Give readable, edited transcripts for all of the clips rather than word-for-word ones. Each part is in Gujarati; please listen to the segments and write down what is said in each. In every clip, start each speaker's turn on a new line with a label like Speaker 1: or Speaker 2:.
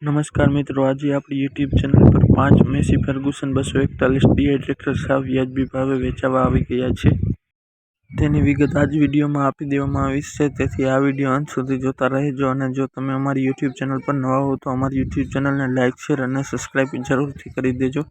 Speaker 1: નમસ્કાર મિત્રો, આજે આપણી યુટ્યુબ ચેનલ પર 5 મેસી ફર્ગુસન 241 DI ટ્રેક્ટર સાવ વ્યાજબી ભાવે વેચાવા આવી ગયા છે. તેની વિગત આ જ વિડીયોમાં આપી દેવામાં આવી છે, તેથી આ વિડીયો અંત સુધી જોતા રહેજો. અને જો તમે અમારી યુટ્યુબ ચેનલ પર નવા હો તો અમારી યુટ્યુબ ચેનલને લાઇક, શેર અને સબસ્ક્રાઇબ જરૂરથી કરી દેજો.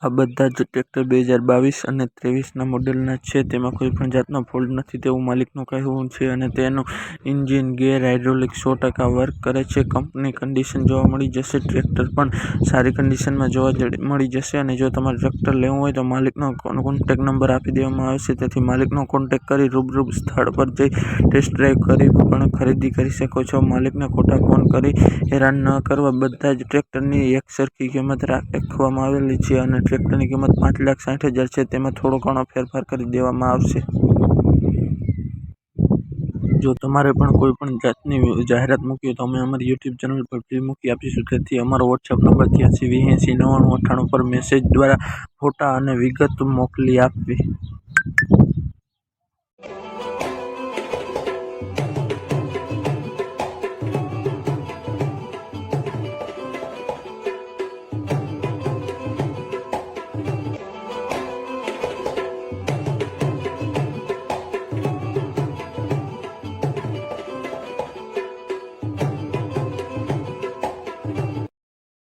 Speaker 1: આ બધા જ ટ્રેક્ટર 2022 અને 23ના મોડેલના છે. તેમાં કોઈ પણ જાતનો ફોલ્ટ નથી તેવું માલિકનું કહેવું છે અને તેનું એન્જિન, ગેર, હાઇડ્રોલિક 100% વર્ક કરે છે. કંપની કન્ડિશન જોવા મળી જશે. ટ્રેક્ટર પણ સારી કન્ડિશનમાં જોવા મળી જશે. અને જો તમારે ટ્રેક્ટર લેવું હોય તો માલિકનો કોન્ટેક્ટ નંબર આપી દેવામાં આવે છે, તેથી માલિકનો કોન્ટેક્ટ કરી રૂબરૂ સ્થળ પર જઈ ટેસ્ટ ડ્રાઈવ કરી પણ ખરીદી કરી શકો છો. માલિકને ખોટા ફોન કરી હેરાન ન કરવા. બધા જ ટ્રેક્ટરની એક સરખી કિંમત રાખવામાં આવેલી છે અને ટ્રેક્ટરની કિંમત 5,60,000 છે. તેમાં થોડો ઘણો ફેરફાર કરી દેવામાં આવશે. જો તમારે પણ કોઈ પણ જાતની જાહેરાત મૂકવી હોય તો અમે અમારી યુટ્યુબ ચેનલ પર ફ્રી મૂકી આપીશું. તેથી અમારો વોટ્સએપ નંબર 83 82 99 98 પર મેસેજ દ્વારા ફોટા અને વિગત મોકલી આપવી.